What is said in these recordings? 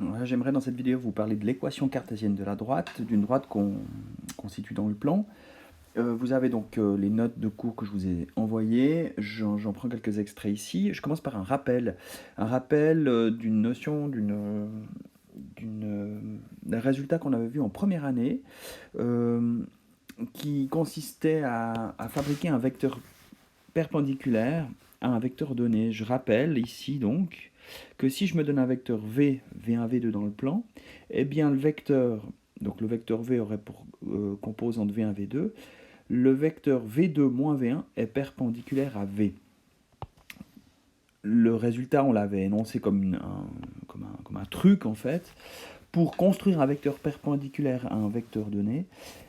Voilà, j'aimerais dans cette vidéo vous parler de l'équation cartésienne de la droite, d'une droite qu'on situe dans le plan. Vous avez donc les notes de cours que je vous ai envoyées, j'en prends quelques extraits ici. Je commence par un rappel d'une notion, d'un résultat qu'on avait vu en première année, euh, qui consistait à fabriquer un vecteur perpendiculaire à un vecteur donné. Je rappelle ici donc que si je me donne un vecteur V, V1, V2 dans le plan, eh bien donc le vecteur V aurait pour composante V1, V2, le vecteur V2 moins V1 est perpendiculaire à V. Le résultat, on l'avait énoncé comme un truc en fait. Pour construire un vecteur perpendiculaire à un vecteur donné,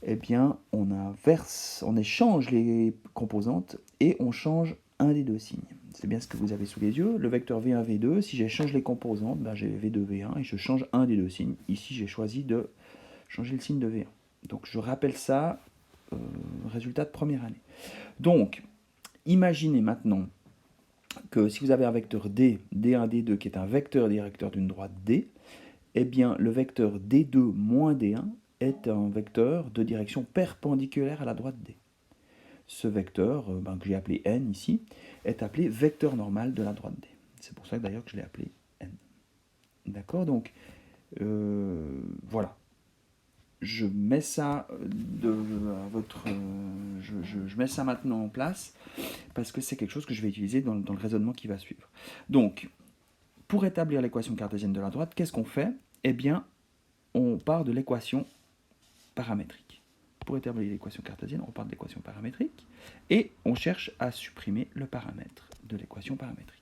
eh bien, on échange les composantes et on change un des deux signes. C'est bien ce que vous avez sous les yeux. Le vecteur V1, V2, si j'échange les composantes, ben j'ai V2, V1 et je change un des deux signes. Ici, j'ai choisi de changer le signe de V1. Donc, je rappelle ça, résultat de première année. Donc, imaginez maintenant que si vous avez un vecteur D, D1, D2, qui est un vecteur directeur d'une droite D, eh bien, le vecteur D2 moins D1 est un vecteur de direction perpendiculaire à la droite D. Ce vecteur, que j'ai appelé n ici, est appelé vecteur normal de la droite D. C'est pour ça d'ailleurs que je l'ai appelé n. D'accord. Donc, voilà. Je mets ça je mets ça maintenant en place parce que c'est quelque chose que je vais utiliser dans le raisonnement qui va suivre. Donc, pour établir l'équation cartésienne de la droite, qu'est-ce qu'on fait? Eh bien, on part de l'équation paramétrique. Pour établir l'équation cartésienne, on part de l'équation paramétrique et on cherche à supprimer le paramètre de l'équation paramétrique.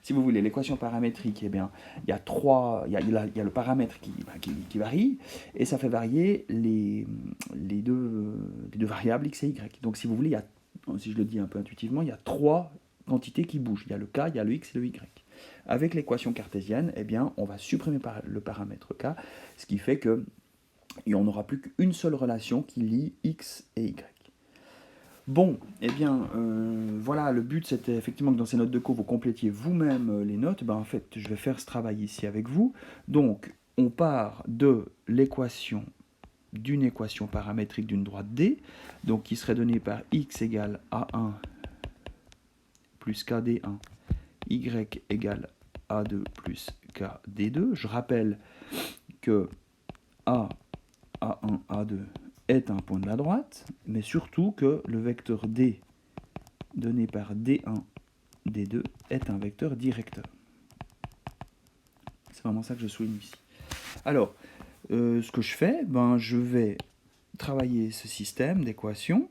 Si vous voulez, l'équation paramétrique, eh bien, il y a le paramètre qui varie et ça fait varier les deux variables x et y. Donc, si vous voulez, si je le dis un peu intuitivement, il y a trois quantités qui bougent. Il y a le k, il y a le x et le y. Avec l'équation cartésienne, eh bien, on va supprimer le paramètre k, ce qui fait que on n'aura plus qu'une seule relation qui lie x et y. Bon, eh bien, voilà, le but c'était effectivement que dans ces notes de cours, vous complétiez vous-même les notes. En fait, je vais faire ce travail ici avec vous. Donc, on part de l'équation d'une équation paramétrique d'une droite D, donc qui serait donnée par x égale A1 plus KD1, y égale A2 plus KD2. Je rappelle que A1, A2 est un point de la droite, mais surtout que le vecteur D donné par D1, D2 est un vecteur directeur. C'est vraiment ça que je souligne ici. Alors, ce que je fais, je vais travailler ce système d'équations,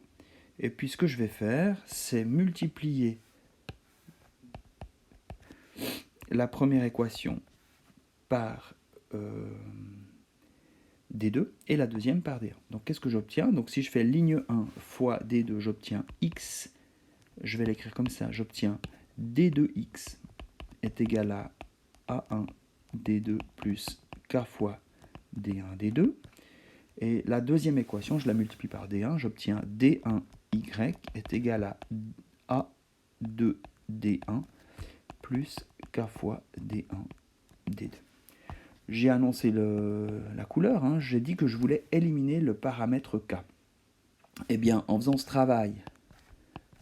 et puis ce que je vais faire, c'est multiplier la première équation par D2 et la deuxième par D1. Donc qu'est-ce que j'obtiens? Donc si je fais ligne 1 fois D2, j'obtiens X, je vais l'écrire comme ça, j'obtiens D2X est égal à A1 D2 plus K fois D1 D2. Et la deuxième équation, je la multiplie par D1, j'obtiens D1Y est égal à A2 D1 plus K fois D1 D2. J'ai annoncé la couleur, j'ai dit que je voulais éliminer le paramètre K. Eh bien, en faisant ce travail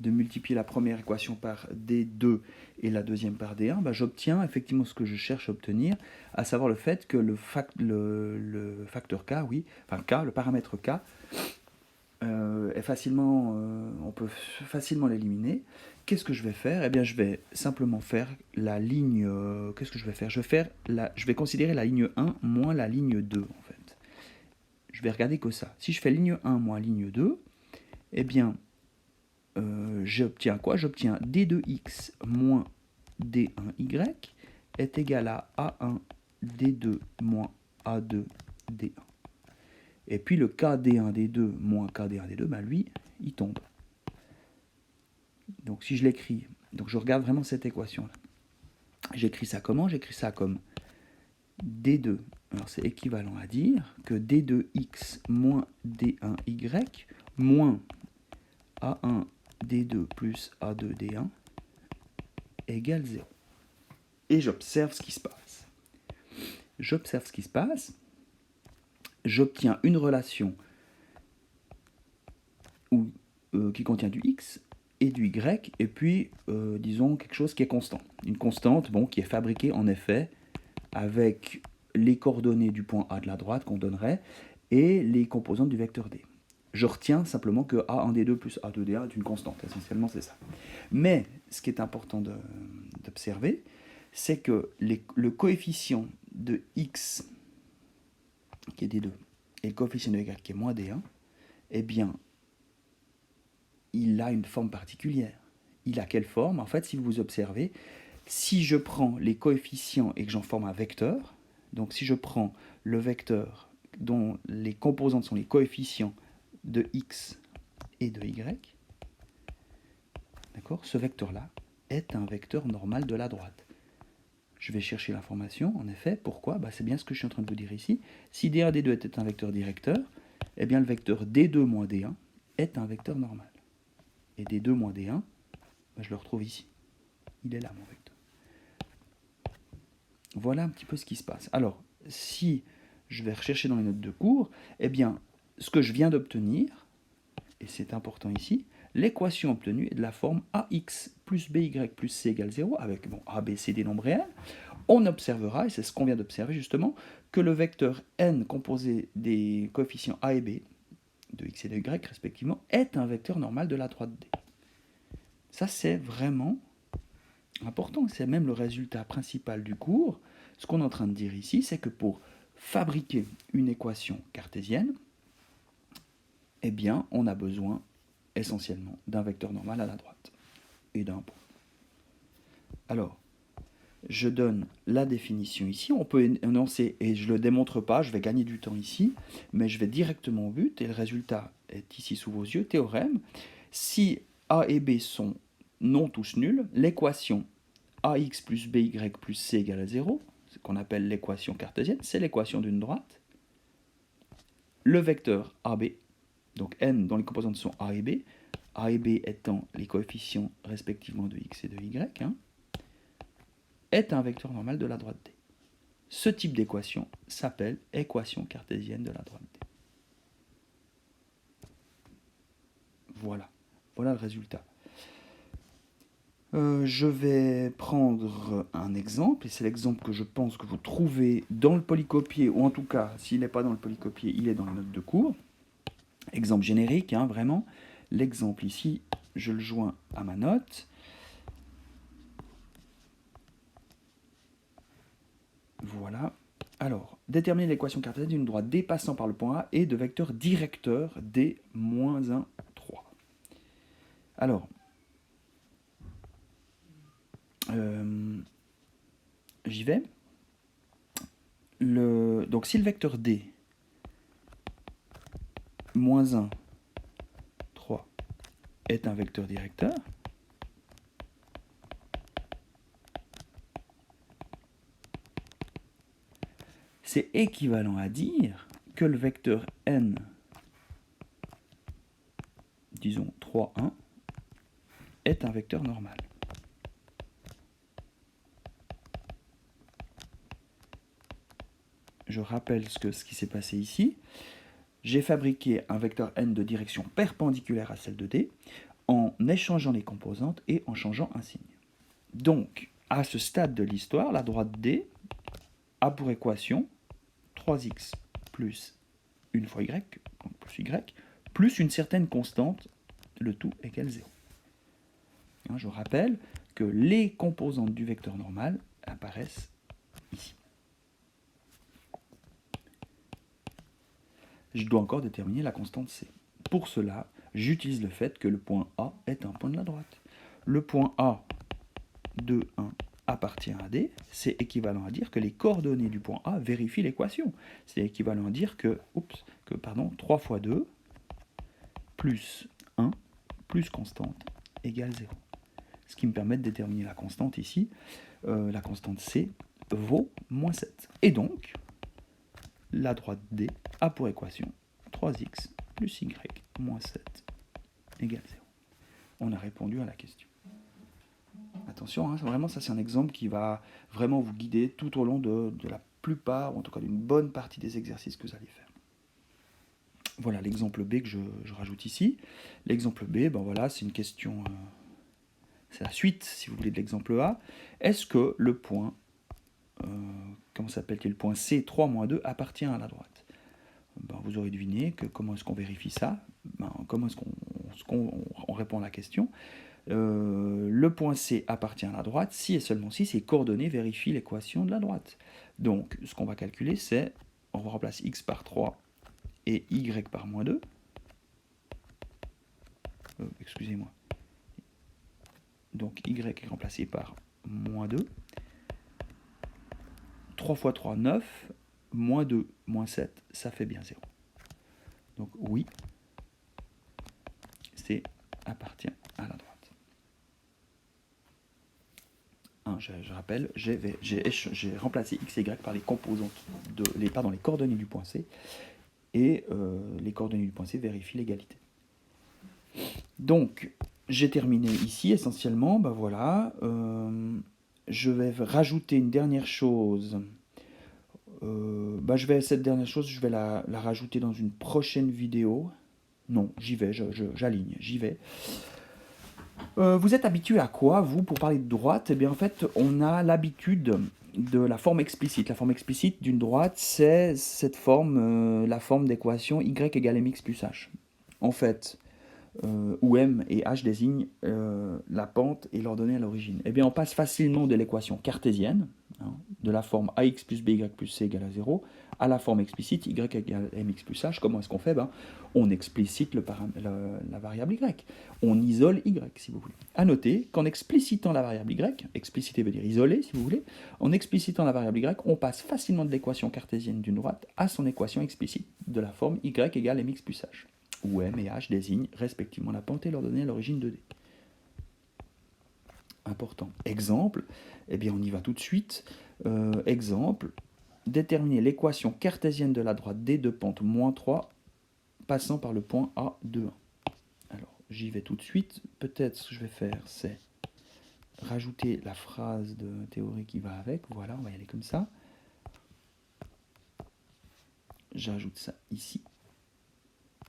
de multiplier la première équation par D2 et la deuxième par D1, j'obtiens effectivement ce que je cherche à obtenir, à savoir le fait que le facteur K, le paramètre K, on peut facilement l'éliminer. Qu'est-ce que je vais faire? Eh bien, je vais simplement faire la ligne. Qu'est-ce que je vais faire? Je vais considérer la ligne 1 moins la ligne 2, en fait. Je vais regarder que ça. Si je fais ligne 1 moins ligne 2, eh bien, j'obtiens quoi? J'obtiens D2X moins D1Y est égal à A1 D2 moins A2 D1. Et puis le KD1D2 moins KD1D2, lui, il tombe. Donc si je l'écris, donc je regarde vraiment cette équation-là. J'écris ça comment? J'écris ça comme D2. Alors c'est équivalent à dire que D2X moins D1Y moins A1 D2 plus A2 D1 égale 0. Et j'observe ce qui se passe. j'observe ce qui se passe, j'obtiens une relation qui contient du x et du y, et puis, disons, quelque chose qui est constant. Une constante, bon, qui est fabriquée, en effet, avec les coordonnées du point A de la droite qu'on donnerait, et les composantes du vecteur D. Je retiens simplement que A1D2 plus A2D1 est une constante, essentiellement c'est ça. Mais, ce qui est important d'observer, c'est que le coefficient de x, qui est D2, et le coefficient de y, qui est moins D1, eh bien, il a une forme particulière. Il a quelle forme? En fait, si vous observez, si je prends les coefficients et que j'en forme un vecteur, donc si je prends le vecteur dont les composantes sont les coefficients de x et de y, d'accord, ce vecteur-là est un vecteur normal de la droite. Je vais chercher l'information, en effet. Pourquoi? C'est bien ce que je suis en train de vous dire ici. Si D1, D2 était un vecteur directeur, eh bien le vecteur D2 moins D1 est un vecteur normal. Et D2 moins D1, je le retrouve ici. Il est là, mon vecteur. Voilà un petit peu ce qui se passe. Alors, si je vais rechercher dans les notes de cours, eh bien, ce que je viens d'obtenir, et c'est important ici, l'équation obtenue est de la forme ax plus by plus c égale 0, avec a, b, c des nombres réels. On observera, et c'est ce qu'on vient d'observer justement, que le vecteur n composé des coefficients a et b, de x et de y respectivement, est un vecteur normal de la droite D. Ça, c'est vraiment important, c'est même le résultat principal du cours. Ce qu'on est en train de dire ici, c'est que pour fabriquer une équation cartésienne, eh bien, on a besoin essentiellement d'un vecteur normal à la droite et d'un point. Alors, je donne la définition ici. On peut énoncer, et je ne le démontre pas, je vais gagner du temps ici, mais je vais directement au but, et le résultat est ici sous vos yeux. Théorème, si A et B sont non tous nuls, l'équation ax plus by plus c égale à 0, ce qu'on appelle l'équation cartésienne, c'est l'équation d'une droite. Le vecteur AB, donc n dont les composantes sont A et B étant les coefficients respectivement de x et de y, est un vecteur normal de la droite D. Ce type d'équation s'appelle équation cartésienne de la droite D. Voilà le résultat. Je vais prendre un exemple, et c'est l'exemple que je pense que vous trouvez dans le polycopier, ou en tout cas, s'il n'est pas dans le polycopier, il est dans les notes de cours. Exemple générique, vraiment. L'exemple ici, je le joins à ma note. Voilà. Alors, déterminer l'équation cartésienne d'une droite D passant par le point A et de vecteur directeur D-1, 3. Alors, j'y vais. Donc, si le vecteur D, -1, 3, est un vecteur directeur, c'est équivalent à dire que le vecteur n, disons 3, 1, est un vecteur normal. Je rappelle ce qui s'est passé ici. J'ai fabriqué un vecteur n de direction perpendiculaire à celle de D en échangeant les composantes et en changeant un signe. Donc, à ce stade de l'histoire, la droite D a pour équation 3x plus une fois y, donc plus y, plus une certaine constante, le tout égale 0. Je rappelle que les composantes du vecteur normal apparaissent ici. Je dois encore déterminer la constante C. Pour cela, j'utilise le fait que le point A est un point de la droite. Le point A, 2, 1, appartient à D, c'est équivalent à dire que les coordonnées du point A vérifient l'équation. C'est équivalent à dire que 3 fois 2 plus 1 plus constante égale 0. Ce qui me permet de déterminer la constante ici. La constante C vaut moins 7. Et donc, la droite D a pour équation 3x plus y moins 7 égale 0. On a répondu à la question. Attention, vraiment, ça c'est un exemple qui va vraiment vous guider tout au long de la plupart, ou en tout cas d'une bonne partie des exercices que vous allez faire. Voilà l'exemple B que je rajoute ici. L'exemple B, ben voilà, c'est une question, c'est la suite, si vous voulez, de l'exemple A. Est-ce que le point, comment s'appelle-t-il, le point C3-2 appartient à la droite? Ben, vous aurez deviné que comment est-ce qu'on vérifie ça? Ben, comment est-ce qu'on répond à la question? Le point C appartient à la droite si et seulement si ces coordonnées vérifient l'équation de la droite. Donc, ce qu'on va calculer, c'est, on remplace x par 3 et y par moins 2. Excusez-moi. Donc, y est remplacé par moins 2. 3 fois 3, 9. Moins 2, moins 7, ça fait bien 0. Donc, oui, C appartient à la droite. Je rappelle, j'ai remplacé x et y par les composantes les coordonnées du point C, et les coordonnées du point C vérifient l'égalité. Donc, j'ai terminé ici essentiellement. Ben voilà, je vais rajouter une dernière chose. Cette dernière chose, je vais la rajouter dans une prochaine vidéo. Non, j'y vais, j'aligne, j'y vais. Vous êtes habitué à quoi, vous, pour parler de droite? Eh bien, en fait, on a l'habitude de la forme explicite. La forme explicite d'une droite, c'est cette forme, la forme d'équation y égale mx plus h. En fait, où m et h désignent la pente et l'ordonnée à l'origine. Eh bien, on passe facilement de l'équation cartésienne, de la forme ax plus by plus c égale à 0, à la forme explicite y égale mx plus h. Comment est-ce qu'on fait? On explicite la variable y. On isole y, si vous voulez. A noter qu'en explicitant la variable y, expliciter veut dire isoler, si vous voulez, en explicitant la variable y, on passe facilement de l'équation cartésienne d'une droite à son équation explicite de la forme y égale mx plus h, où m et h désignent respectivement la pente et l'ordonnée à l'origine de D. Important. Exemple, eh bien on y va tout de suite. Exemple, déterminer l'équation cartésienne de la droite D de pente moins 3 passant par le point A de 1. Alors, j'y vais tout de suite. Peut-être ce que je vais faire, c'est rajouter la phrase de théorie qui va avec. Voilà, on va y aller comme ça. J'ajoute ça ici.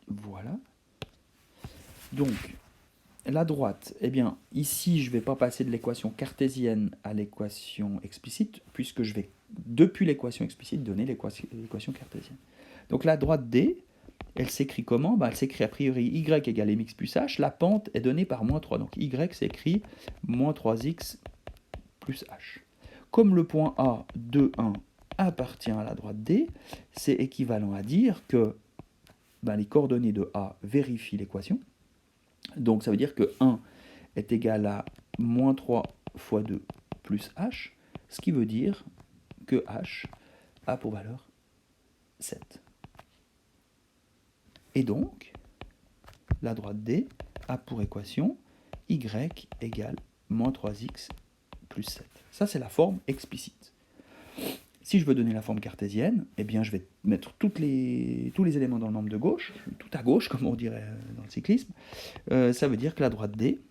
Voilà. Donc, la droite, eh bien, ici, je ne vais pas passer de l'équation cartésienne à l'équation explicite, puisque je vais, depuis l'équation explicite, donner l'équation cartésienne. Donc, la droite D, elle s'écrit comment? Elle s'écrit a priori y égale mx plus h. La pente est donnée par moins 3. Donc, y s'écrit moins 3x plus h. Comme le point A, 2, 1 appartient à la droite D, c'est équivalent à dire que les coordonnées de A vérifient l'équation. Donc ça veut dire que 1 est égal à moins 3 fois 2 plus h, ce qui veut dire que h a pour valeur 7. Et donc, la droite D a pour équation y égale moins 3x plus 7. Ça, c'est la forme explicite. Si je veux donner la forme cartésienne, eh bien, je vais mettre tous les éléments dans le membre de gauche, tout à gauche, comme on dirait dans le cyclisme. Ça veut dire que la droite D,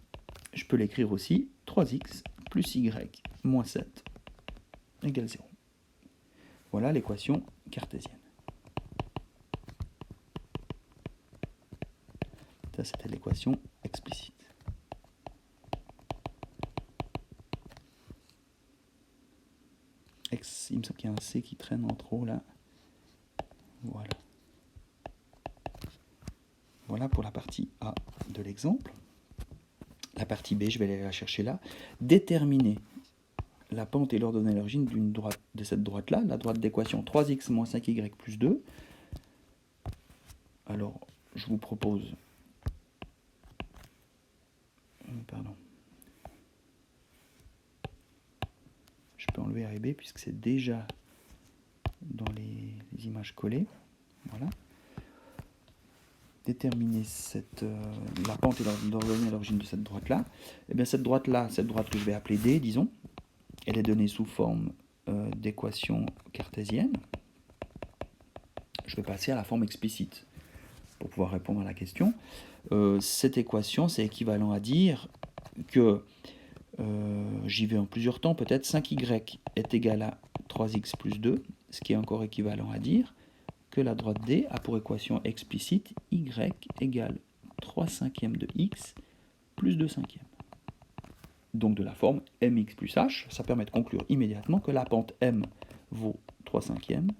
je peux l'écrire aussi 3x plus y moins 7 égale 0. Voilà l'équation cartésienne. Ça, c'était l'équation explicite. Il me semble qu'il y a un C qui traîne en trop là. Voilà. Voilà pour la partie A de l'exemple. La partie B, je vais aller la chercher là. Déterminer la pente et l'ordonnée à l'origine d'une droite, de cette droite-là, la droite d'équation 3x moins 5y plus 2. Alors, je vous propose... Pardon. Je peux enlever A et B puisque c'est déjà dans les images collées. Voilà. Déterminer la pente et l'ordonnée à l'origine de cette droite-là. Et bien cette droite-là, cette droite que je vais appeler D, disons, elle est donnée sous forme d'équation cartésienne. Je vais passer à la forme explicite pour pouvoir répondre à la question. Cette équation, c'est équivalent à dire que, j'y vais en plusieurs temps, peut-être 5y est égal à 3x plus 2, ce qui est encore équivalent à dire que la droite D a pour équation explicite y égale 3 cinquièmes de x plus 2 cinquièmes. Donc de la forme mx plus h, ça permet de conclure immédiatement que la pente m vaut 3 cinquièmes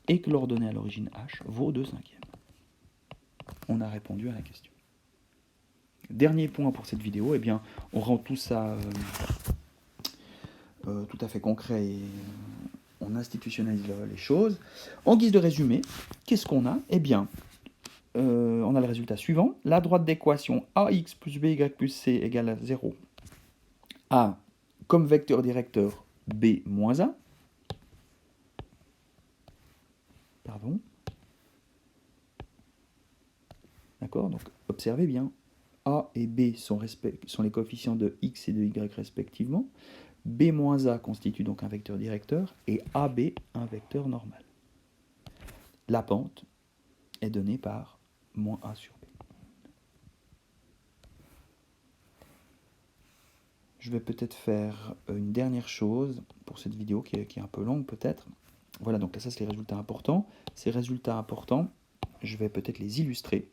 et que l'ordonnée à l'origine h vaut 2 cinquièmes. On a répondu à la question. Dernier point pour cette vidéo, eh bien, on rend tout ça tout à fait concret et on institutionnalise les choses. En guise de résumé, qu'est-ce qu'on a? Eh bien, on a le résultat suivant. La droite d'équation ax plus by plus c égale à 0 a comme vecteur directeur b moins a. Pardon. D'accord? Donc, observez bien. A et B sont les coefficients de x et de y respectivement. B moins A constitue donc un vecteur directeur et AB un vecteur normal. La pente est donnée par moins A sur B. Je vais peut-être faire une dernière chose pour cette vidéo qui est un peu longue peut-être. Voilà, donc là ça c'est les résultats importants. Ces résultats importants, je vais peut-être les illustrer.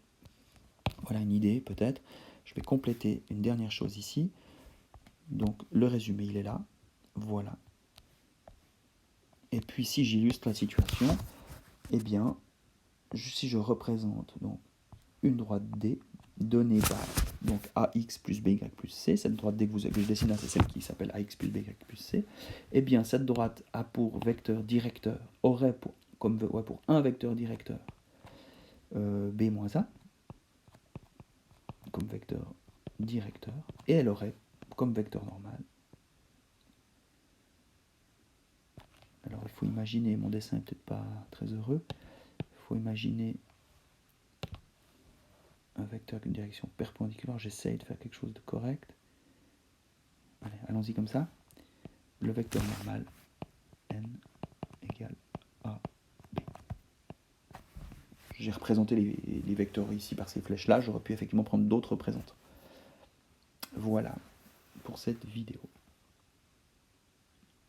Voilà une idée peut-être. Je vais compléter une dernière chose ici. Donc le résumé il est là. Voilà. Et puis si j'illustre la situation, eh bien, si je représente donc une droite D donnée par donc AX plus BY plus C, cette droite D que je dessine là, c'est celle qui s'appelle AX plus BY plus C, eh bien cette droite a pour vecteur directeur, aurait pour un vecteur directeur B moins A, comme vecteur directeur, et elle aurait comme vecteur normal. Alors il faut imaginer, mon dessin n'est peut-être pas très heureux, il faut imaginer un vecteur avec une direction perpendiculaire, j'essaye de faire quelque chose de correct. Allez, allons-y comme ça. Le vecteur normal, n égale a, b. J'ai représenté les vecteurs ici par ces flèches-là, j'aurais pu effectivement prendre d'autres représentants. Voilà pour cette vidéo.